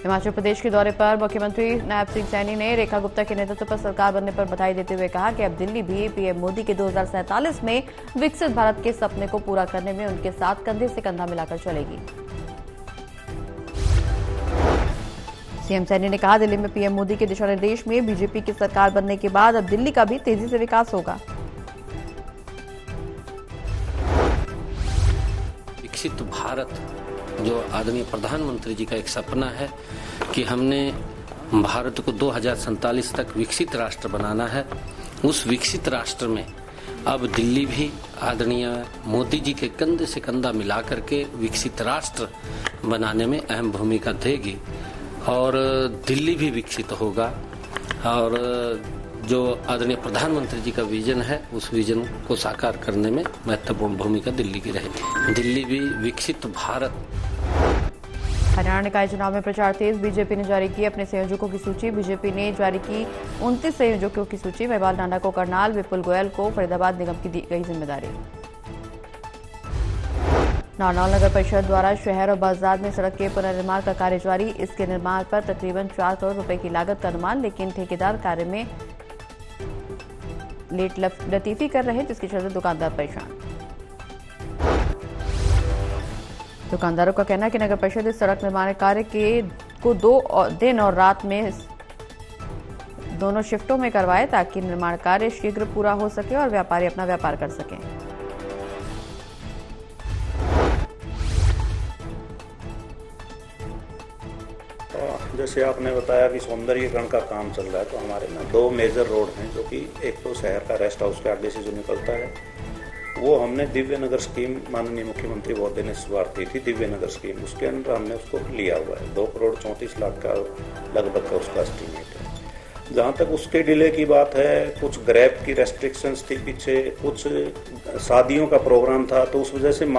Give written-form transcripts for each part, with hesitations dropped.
हिमाचल प्रदेश के दौरे पर मुख्यमंत्री नायब सिंह सैनी ने रेखा गुप्ता के नेतृत्व पर सरकार बनने पर बधाई देते हुए कहा कि अब दिल्ली भी पीएम मोदी के 2047 में विकसित भारत के सपने को पूरा करने में उनके साथ कंधे से कंधा मिलाकर चलेगी। सीएम सैनी ने कहा, दिल्ली में पीएम मोदी के दिशा निर्देश में बीजेपी की सरकार बनने के बाद अब दिल्ली का भी तेजी से विकास होगा। विकसित भारत जो आदरणीय प्रधानमंत्री जी का एक सपना है कि हमने भारत को 2047 तक विकसित राष्ट्र बनाना है, उस विकसित राष्ट्र में अब दिल्ली भी आदरणीय मोदी जी के कंधे से कंधा मिला करके विकसित राष्ट्र बनाने में अहम भूमिका देगी और दिल्ली भी विकसित होगा। और जो आदरणीय प्रधानमंत्री जी का विजन है, उस विजन को साकार करने में महत्वपूर्ण भूमिका दिल्ली की रहेगी। दिल्ली भी विकसित भारत। हरियाणा निकाय चुनाव में प्रचार तेज, बीजेपी ने जारी की अपने संयोजकों की सूची। बीजेपी ने जारी की 29 संयोजकों की सूची। महिपाल नांडा को करनाल, विपुल गोयल को फरीदाबाद निगम की दी गई जिम्मेदारी। नारनौल नगर परिषद द्वारा शहर और बाजार में सड़क के पुनर्निर्माण का कार्य जारी। इसके निर्माण पर तकरीबन 4 करोड़ रुपए की लागत का अनुमान, लेकिन ठेकेदार कार्य में लेट लतीफी कर रहे, जिसके चलते दुकानदार परेशान। दुकानदारों का कहना है कि नगर परिषद इस सड़क निर्माण कार्य को 2 दिन और रात में दोनों शिफ्टों में करवाए, ताकि निर्माण कार्य शीघ्र पूरा हो सके और व्यापारी अपना व्यापार कर सकें। जैसे आपने बताया कि सौंदर्यीकरण का काम चल रहा है, तो हमारे ना 2 मेजर रोड हैं, जो कि एक तो शहर का रेस्ट हाउस के आगे से जो निकलता है, वो हमने दिव्य नगर स्कीम माननीय मुख्यमंत्री महोदय ने शुरुआत की थी, दिव्य नगर स्कीम, उसके अंदर हमने उसको लिया हुआ है। 2 करोड़ 34 लाख का लगभग का उसका एस्टीमेट है। जहाँ तक उसके डिले की बात है, कुछ ग्रैब की रेस्ट्रिक्शंस थी पीछे, कुछ शादियों का प्रोग्राम था, तो उस वजह से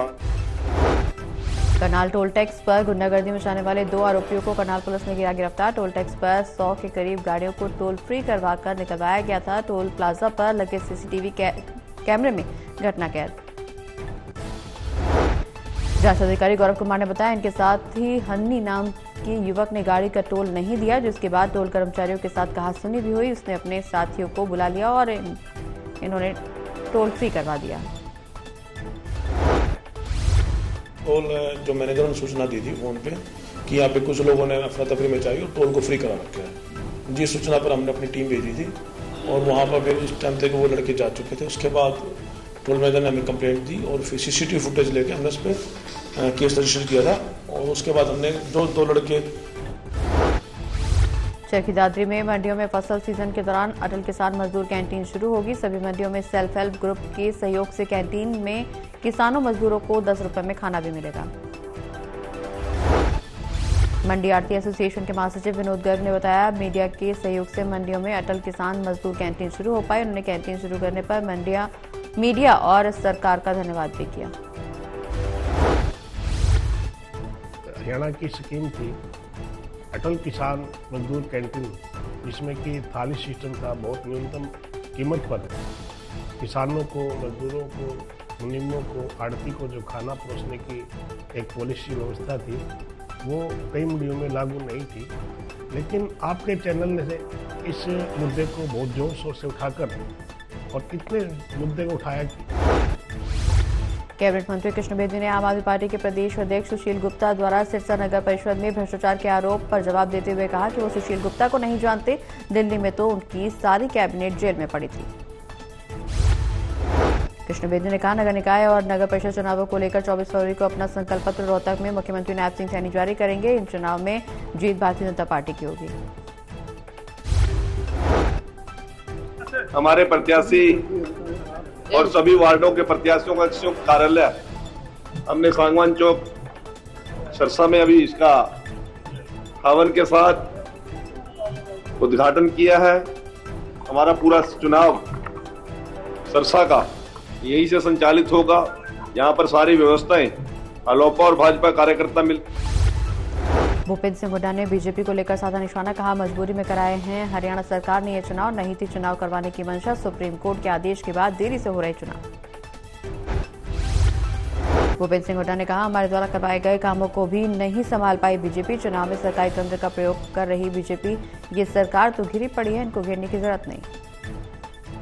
करनाल टोल टैक्स पर गुंडागर्दी मचाने वाले 2 आरोपियों को करनाल पुलिस ने किया गिरफ्तार। टोल टैक्स पर 100 के करीब गाड़ियों को टोल फ्री करवाकर निकलवाया गया था। टोल प्लाजा पर लगे सीसीटीवी कैमरे में घटना कैद। जांच अधिकारी गौरव कुमार ने बताया, इनके साथ ही हन्नी नाम के युवक ने गाड़ी का टोल नहीं दिया, जिसके बाद टोल कर्मचारियों के साथ कहासुनी भी हुई। उसने अपने साथियों को बुला लिया और इन्होंने टोल फ्री करवा दिया। टोल जो मैनेजर ने सूचना दी थी फोन पे कि यहाँ पे कुछ लोगों ने अफरा तफरी मचाई और टोल को फ्री करा रखा है, जिस सूचना पर हमने अपनी टीम भेजी थी और वहाँ पर फिर उस टाइम तक वो लड़के जा चुके थे। उसके बाद टोल मैनेजर ने हमें कंप्लेंट दी और फिर सीसीटीवी फुटेज लेके हमने उस पर केस रजिस्टर किया था। और उसके बाद हमने जो 2 लड़के। चरखी दादरी में मंडियों में फसल सीजन के दौरान अटल किसान मजदूर कैंटीन शुरू होगी। सभी मंडियों में सेल्फ हेल्प ग्रुप के सहयोग से कैंटीन में किसानों मजदूरों को 10 रुपए में खाना भी मिलेगा। मंडी आड़ती एसोसिएशन के महासचिव विनोद गर्ग ने बताया, मीडिया के सहयोग से मंडियों में अटल किसान मजदूर कैंटीन शुरू हो पाई। उन्होंने कैंटीन शुरू करने पर मीडिया और सरकार का धन्यवाद भी किया। हरियाणा की स्कीम थी अटल किसान मजदूर कैंटीन, जिसमें कि थाली सिस्टम था। बहुत न्यूनतम कीमत पर किसानों को, मजदूरों को, मुनीमों को, आड़ती को जो खाना परोसने की एक पॉलिसी व्यवस्था थी, वो कई मंडियों में लागू नहीं थी। लेकिन आपके चैनल ने इस मुद्दे को बहुत जोर शोर से उठाकर और इतने मुद्दे को उठाया कि कैबिनेट मंत्री कृष्ण बेदी ने आम आदमी पार्टी के प्रदेश अध्यक्ष सुशील गुप्ता द्वारा सिरसा नगर परिषद में भ्रष्टाचार के आरोप पर जवाब देते हुए कहा कि वो सुशील गुप्ता को नहीं जानते। दिल्ली में तो उनकी सारी कैबिनेट जेल में पड़ी थी। कृष्ण बेदी ने कहा, नगर निकाय और नगर परिषद चुनावों को लेकर 24 फरवरी को अपना संकल्प पत्र रोहतक में मुख्यमंत्री नायब सिंह सैनी जारी करेंगे। इन चुनाव में जीत भारतीय जनता पार्टी की होगी। हमारे प्रत्याशी और सभी वार्डों के प्रत्याशियों का संयुक्त कार्यालय हमने सांगवान चौक सिरसा में अभी इसका हवन के साथ उद्घाटन किया है। हमारा पूरा चुनाव सिरसा का यही से संचालित होगा। यहाँ पर सारी व्यवस्थाएं अलोपा और भाजपा कार्यकर्ता मिल। भूपेंद्र सिंह हुड्डा ने बीजेपी को लेकर साधा निशाना, कहा मजबूरी में कराए हैं हरियाणा सरकार ने ये चुनाव, नहीं थी चुनाव करवाने की मंशा। सुप्रीम कोर्ट के आदेश के बाद देरी से हो रहे चुनाव। भूपेंद्र सिंह हुड्डा ने कहा, हमारे द्वारा करवाए गए कामों को भी नहीं संभाल पाई बीजेपी। चुनाव में सरकारी तंत्र का प्रयोग कर रही बीजेपी। ये सरकार तो घिरी पड़ी है, इनको घेरने की जरूरत नहीं।